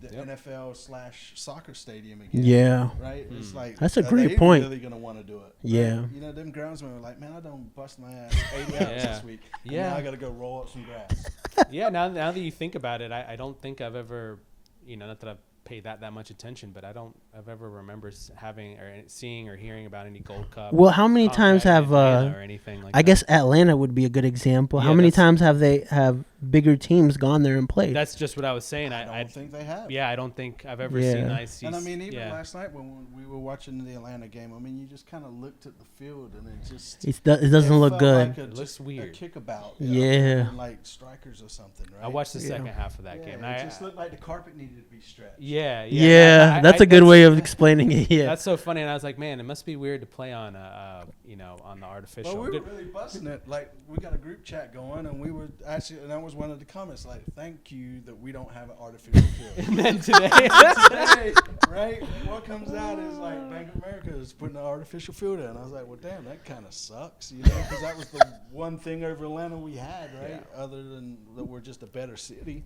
the NFL/soccer stadium again. Yeah. Right? It's like That's a are great they point. really going to want to do it? Yeah. Right? Them groundsmen were like, man, I don't bust my ass 80 hours this week. And Yeah. now I got to go roll up some grass. Now that you think about it, I don't think I've ever, not that I've paid that much attention, but I've ever remember having or seeing or hearing about any Gold Cup. Well, how many times contract have in Atlanta or anything like I that. guess Atlanta would be a good example. How Yeah, many that's- times have bigger teams gone there and played? That's just what I was saying. I I don't think they have. I don't think I've ever Yeah. seen ICC. And I mean, even last night when we were watching the Atlanta game, I mean, you just kind of looked at the field and it just it doesn't look felt good. Like It looks weird. A kickabout. Yeah. Like strikers or something, right? I watched the Yeah. second half of that Yeah, game. it just looked like the carpet needed to be stretched. Yeah, That's a good way of explaining it. Yeah. That's so funny, and I was like, man, it must be weird to play on on the artificial. Well, we were really busting it. Like we got a group chat going, and we were actually, and I was was one of the comments like, "Thank you that we don't have an artificial field." And then today, Today, right? What comes out is like Bank of America is putting an artificial field in. I was like, well, damn, that kind of sucks, you know, because that was the one thing over Atlanta we had, right? Yeah. Other than that we're just a better city.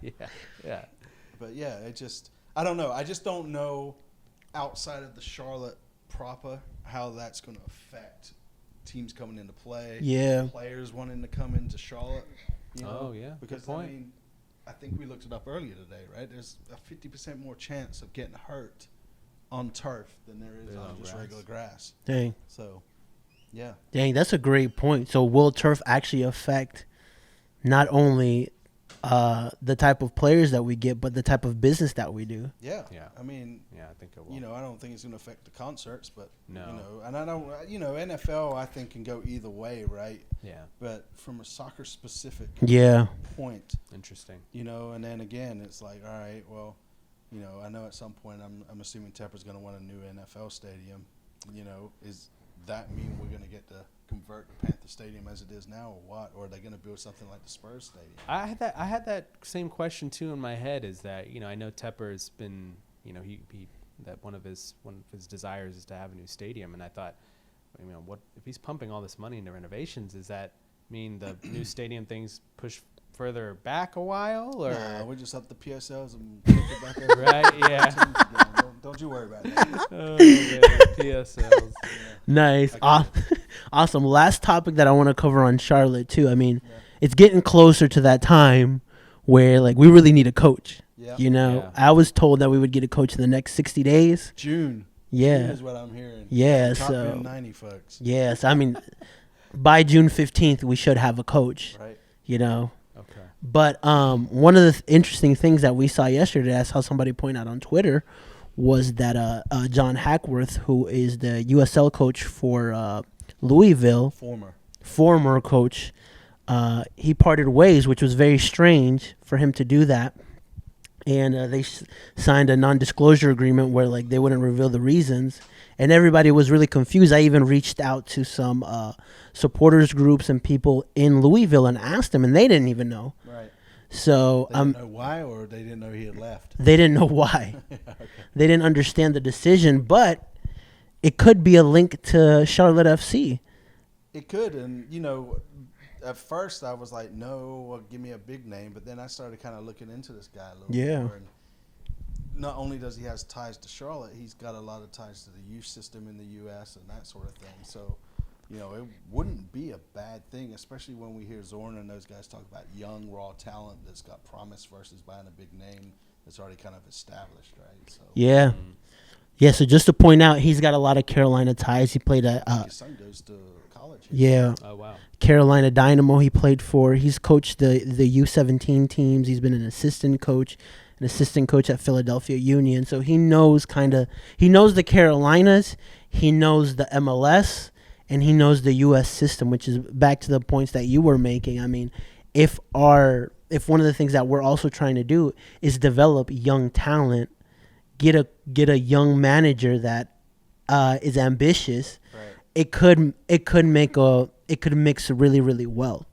yeah. But yeah, I don't know. I just don't know outside of the Charlotte proper how that's going to affect teams coming into play. Yeah. Players wanting to come into Charlotte. You know, Oh, yeah. Good Because point. I mean, I think we looked it up earlier today, right? There's a 50% more chance of getting hurt on turf than there is Than on on just grass. regular grass. Dang. So, yeah. Dang, that's a great point. So will turf actually affect not only the type of players that we get, but the type of business that we do? Yeah. Yeah. I mean, Yeah, I think it will. you know, I don't think it's going to affect the concerts, but, No. you know, and I don't, you know, NFL, I think, can go either way, right? Yeah. But from a soccer specific Yeah. point, Interesting. you know, and then again, it's like, all right, well, you know, I know at some point I'm assuming Tepper's going to want a new NFL stadium. You know, is that mean we're going to get to convert the Panther Stadium as it is now, or what? Or are they going to build something like the Spurs Stadium? I had that same question too in my head. Is that, you know, I know Tepper's been, you know, he that one of his desires is to have a new stadium, and I thought, you know, what if he's pumping all this money into renovations? Does that mean the new stadium things push further back a while, or Nah, we just up the PSLs and flip it back over. right? Yeah. Don't you worry about that. Oh, man, PSLs. Nice. I Awesome. Last topic that I want to cover on Charlotte too. I mean, Yeah. it's getting closer to that time where like we really need a coach. Yeah. You know, Yeah. I was told that we would get a coach in the next 60 days. June. Yeah. June is what I'm hearing. Yeah, Top so- end 90, folks. Yes, I mean, by June 15th, we should have a coach, Right. you know. Okay. But one of the interesting things that we saw yesterday, I saw somebody point out on Twitter, was that John Hackworth, who is the USL coach for Louisville, former coach, he parted ways, which was very strange for him to do that. And they signed a non-disclosure agreement where like they wouldn't reveal the reasons, and everybody was really confused. I even reached out to some supporters groups and people in Louisville and asked them, and they didn't even know. Right. So They didn't know why, or they didn't know he had left. they didn't know why. Okay. They didn't understand the decision, but it could be a link to Charlotte FC. It could, and you know, at first I was like, no, well, give me a big name, but then I started kind of looking into this guy a little Yeah. more. And not only does he has ties to Charlotte, he's got a lot of ties to the youth system in the U.S. and that sort of thing. So, you know, it wouldn't be a bad thing, especially when we hear Zorn and those guys talk about young, raw talent that's got promise versus buying a big name that's already kind of established, right? So, Yeah. Yeah, so just to point out, he's got a lot of Carolina ties. He played at his son goes to college here. yeah, Oh wow. Carolina Dynamo he played for. He's coached the U17 teams. He's been an assistant coach at Philadelphia Union. So he knows the Carolinas, he knows the MLS, and he knows the US system, which is back to the points that you were making. I mean, if one of the things that we're also trying to do is develop young talent, get a young manager that is ambitious, Right. it could mix really, really well.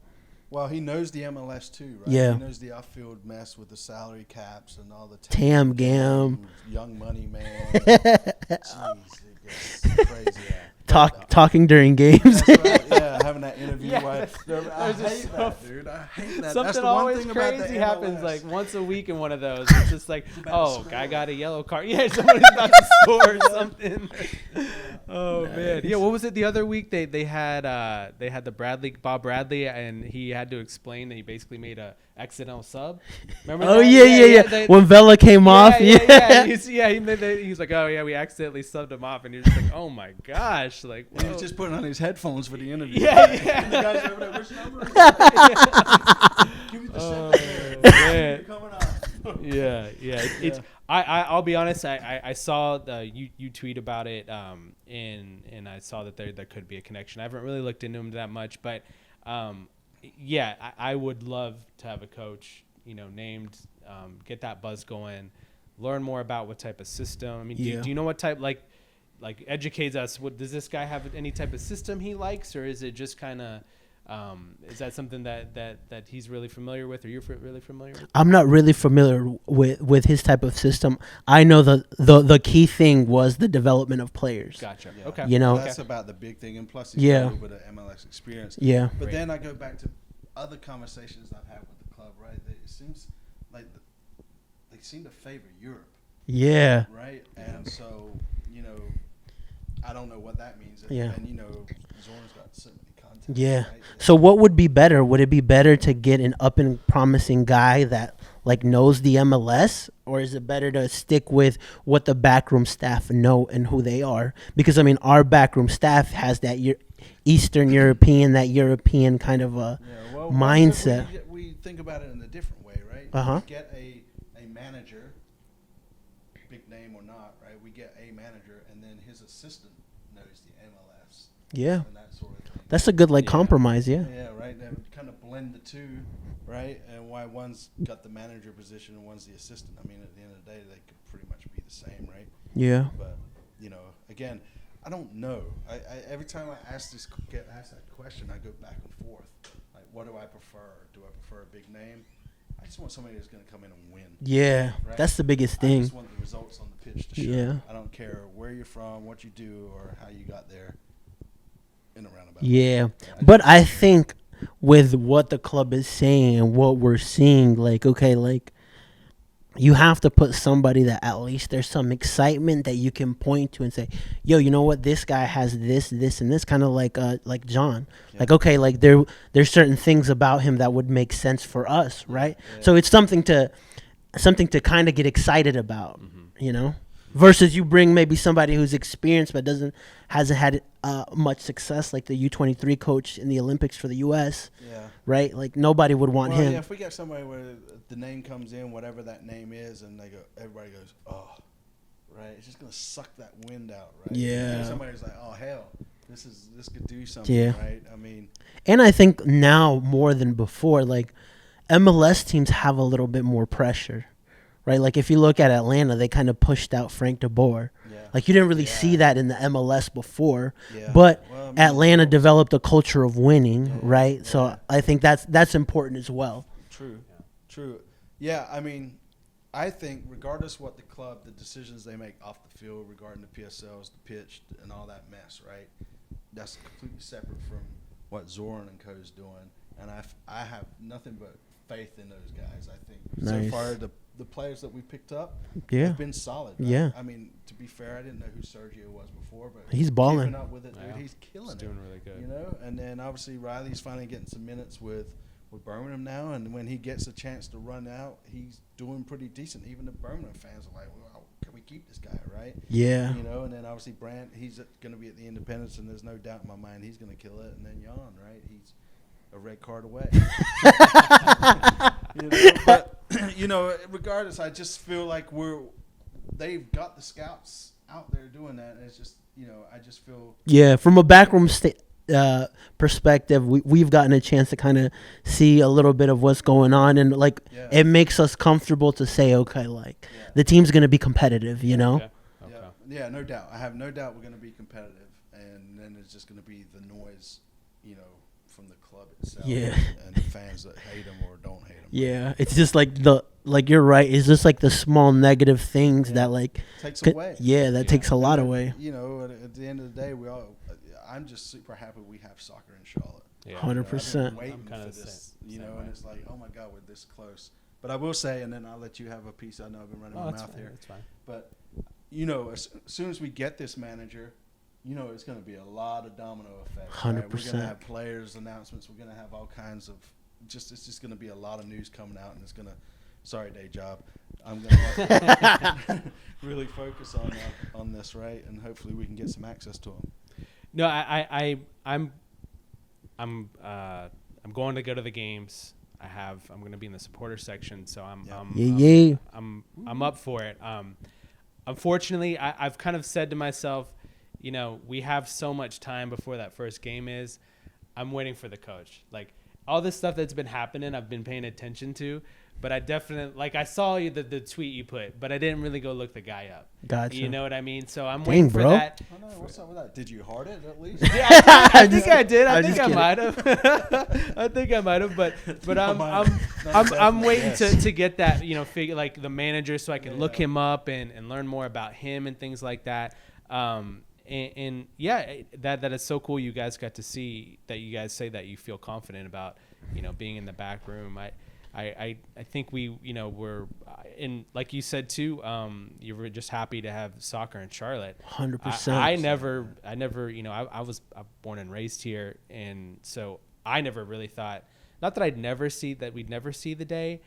Well, he knows the MLS too, right? Yeah. He knows the off-field mess with the salary caps and all the Tam Gam. young money man. Jeez, it gets crazy. Talking during games. That's right. Yeah, having that interview. Yeah. I There's just hate that, dude. I hate that. That's Something the one always thing about the crazy happens MLS. like once a week in one of those. It's just like, about oh, to guy score. got a yellow card. Yeah, somebody's about to score or something. Oh man, yeah. What was it the other week? They had the Bob Bradley, and he had to explain that he basically made a accidental sub. Remember? Oh that? yeah. When Vela came off, yeah. He's like, oh yeah, we accidentally subbed him off, and you're just like, oh my gosh, like, And he whoa. was just putting on his headphones for the interview. Yeah. And the guys over there, which number is it? Give me the Oh, shit. man. You're coming on. Yeah. It's I'll be honest. I saw you tweet about it, and I saw that there could be a connection. I haven't really looked into him that much, but yeah, I would love to have a coach, named, get that buzz going, learn more about what type of system. I mean, Yeah. do you know what type like educates us? What does this guy have? Any type of system he likes, or is it just kind of Is that something that he's really familiar with, or you're really familiar with? I'm not really familiar with his type of system. I know the key thing was the development of players. Gotcha. Yeah. Okay. You know? That's about the big thing, and plus he's Yeah. got a little bit of MLS experience. Yeah. But Right. then I go back to other conversations I've had with the club, right? It seems like they seem to favor Europe, Yeah. right? And so, I don't know what that means. Yeah. And, Zorn's got so many contacts. Yeah. Right? So what would be better? Would it be better to get an up and promising guy that like knows the MLS, or is it better to stick with what the backroom staff know and who they are? Because I mean, our backroom staff has that Eastern European, that European kind of a Well, mindset. We think about it in a different way, right? Uh-huh. We get a manager, big name or not, right? We get a manager, and then his assistant knows the MLS Yeah. and that sort of thing. That's a good like Yeah. compromise. Yeah. Yeah, right. They would kind of blend the two, right? And why one's got the manager position and one's the assistant. I mean, at the end of the day, they could pretty much be the same, right? Yeah. But again, I don't know. I every time I get asked that question, I go back and forth. Like, what do I prefer? Do I prefer a big name? I just want somebody that's going to come in and win. Yeah. Right? That's the biggest I thing. just want the results on the pitch to show. Yeah. I don't care where you're from, what you do, or how you got there. In a roundabout. Yeah. Yeah, But I think with what the club is saying and what we're seeing, like, okay, like, you have to put somebody that at least there's some excitement that you can point to and say, yo, you know what, this guy has this, and this, kind of like John. Yeah. Like, okay, like there's certain things about him that would make sense for us, right? Yeah. So it's something to kind of get excited about, Mm-hmm. you know? Versus you bring maybe somebody who's experienced but hasn't had much success, like the U23 coach in the Olympics for the U.S., Yeah. right? Like nobody would want Well, him. yeah, if we get somebody where the name comes in, whatever that name is, and everybody goes, oh, right, it's just gonna suck that wind out, right? Yeah. And somebody's like, oh hell, this could do something, Yeah. right? I mean, And I think now more than before, like MLS teams have a little bit more pressure, right? Like if you look at Atlanta, they kind of pushed out Frank de Boer. yeah. Like you didn't really Yeah. see that in the MLS before, Yeah. but Well, I mean, Atlanta developed a culture of winning, Yeah. right? So Yeah. I think that's important as well. True. Yeah, I mean, I think regardless what the decisions they make off the field regarding the PSLs, the pitch, and all that mess, right? That's completely separate from what Zoran and Co is doing, and I have nothing but faith in those guys. I think Nice. so far the players that we picked up Yeah. have been solid. Right? Yeah. I mean, to be fair, I didn't know who Sergio was before, but He's balling. keeping up with it, dude. Yeah. He's killing He's it. doing really good. You know, and then obviously Riley's finally getting some minutes with Birmingham now, and when he gets a chance to run out, he's doing pretty decent. Even the Birmingham fans are like, well, can we keep this guy, right? Yeah. You know, and then obviously Brandt, he's going to be at the Independence, and there's no doubt in my mind he's going to kill it. And then Jan, right? He's a red card away. But regardless, I just feel like they've got the scouts out there doing that, and it's just, I just feel. Yeah, from a backroom perspective, we've gotten a chance to kind of see a little bit of what's going on, and like Yeah. it makes us comfortable to say, okay, like Yeah. the team's going to be competitive, you know? Okay. Yeah, no doubt. I have no doubt we're going to be competitive, and then it's just going to be the noise, from the club itself, Yeah. and the fans that hate them or don't hate them. Yeah, it's just like you're right. It's just like the small negative things Yeah. that like Takes could- away. Yeah, that Yeah. takes a lot And away. then, at the end of the day, I'm just super happy we have soccer in Charlotte. Yeah. 100%. I've been waiting I'm kinda for the this, same and way. it's like, oh my God, we're this close. But I will say, and then I'll let you have a piece. I know I've been running Oh, my that's mouth fine. here. That's fine. But, as soon as we get this manager, it's going to be a lot of domino effects. 100%. Right? We're going to have players' announcements. We're going to have all kinds of it's just going to be a lot of news coming out, and it's going to, sorry, day job. I'm going to really focus on this, right? And hopefully we can get some access to them. No, I'm going to go to the games. I'm going to be in the supporter section, so I'm up for it. Unfortunately, I've kind of said to myself, we have so much time before that first game is. I'm waiting for the coach. Like, all this stuff that's been happening, I've been paying attention to. But I definitely, like, I saw the tweet you put, but I didn't really go look the guy up. Gotcha. You know what I mean? So I'm Dang, waiting for bro. that. Oh, no, what's up with that? Did you heart it at least? Yeah, I think I did. I I'm think just I might have. I think I might have. But I'm waiting to get that, figure, like, the manager, so I can look him up and learn more about him and things like that. And yeah, that is so cool. You guys got to see that. You guys say that you feel confident about, being in the back room. I think we, were in, like you said too, you were just happy to have soccer in Charlotte. 100%. I never, I was born and raised here. And so I never really thought, not that we'd never see the day,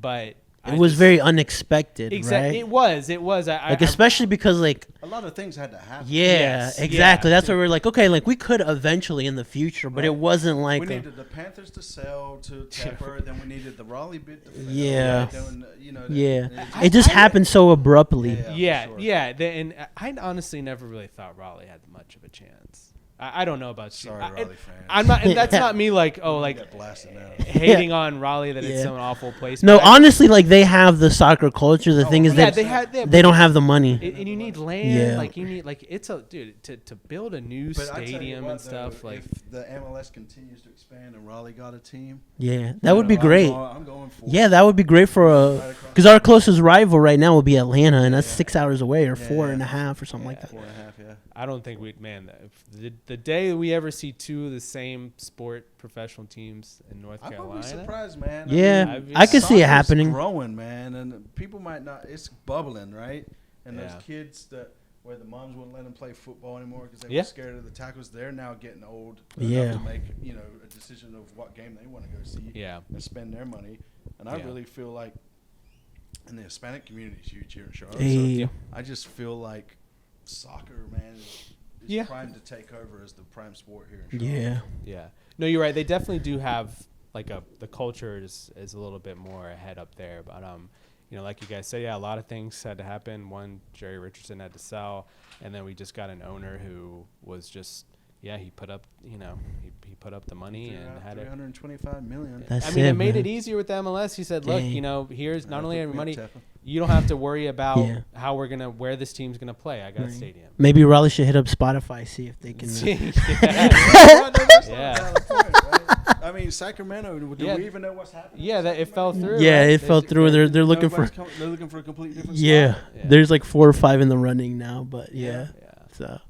but It was very unexpected, exactly. right? It was. Especially because, like, a lot of things had to happen. yeah, Yes, exactly. yeah. That's where we're like, okay, like, we could eventually in the future, but it wasn't like We needed the Panthers to sell to Tepper, then we needed the Raleigh bit to fail. Yeah. Then, yeah. It just happened so abruptly. Yeah, for sure. yeah. And I honestly never really thought Raleigh had much of a chance. I don't know about you. Sorry, Raleigh fans. I'm not, and that's not me like, oh, You like got blasted now. hating on Raleigh that it's Yeah. some awful place. No, but honestly, like, they have the soccer culture. The thing is yeah, that they don't have the money. and you need land. Yeah. Like you need, like, it's a dude to build a new But I tell you stadium what, and stuff. though, Like, if the MLS continues to expand and Raleigh got a team, Yeah, that would be great. I'm going for Yeah, that would be great for because our closest rival right now will be Atlanta, and that's 6 hours away or 4.5 or something like that. 4.5. Yeah. I don't think if the day we ever see two of the same sport professional teams in North I would be Carolina. surprised, man. Yeah, mean, I could see it soccer's happening. growing, man, and people might not. It's bubbling, right? And Yeah. those kids where the moms wouldn't let them play football anymore because they Yeah. were scared of the tackles. They're now getting old Yeah. enough to make a decision of what game they want to go see Yeah. and spend their money. And I Yeah. really feel like, and the Hispanic community is huge here in Charlotte. Hey. So I just feel like soccer, man, is primed to take over as the prime sport here in Charlotte. Yeah. Yeah. No, you're right. They definitely do have like the culture is a little bit more ahead up there. But like you guys say, yeah, a lot of things had to happen. One, Jerry Richardson had to sell, and then we just got an owner who was just he put up he put up the money and had it. $325 million. That's I mean, it made man. it easier with the MLS. He said, "Look, Dang. here's not only Put our me up, money, Tepper. you don't have to worry about Yeah. how where this team's gonna play. I got a stadium." Maybe Raleigh should hit up Spotify, see if they can. Yeah. I mean, Sacramento. Do Yeah. we even know what's happening? Yeah, that it fell through. Yeah, right? it fell through. They're looking for. They're looking for a completely different. Yeah, spot. Yeah. there's like 4 or 5 in the running now, but yeah. Yeah. So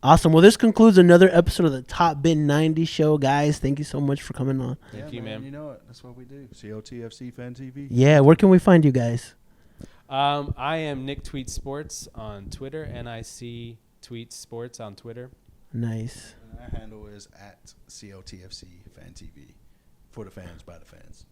awesome. Well, this concludes another episode of the Top Bin 90 show, guys. Thank you so much for coming on. Thank you, man. You know it. That's what we do. COTFC Fan TV. Yeah, where can we find you guys? I am Nick Tweets Sports on Twitter, NIC Tweets Sports on Twitter. Nice. And our handle is at COTFC Fan TV. For the fans, by the fans.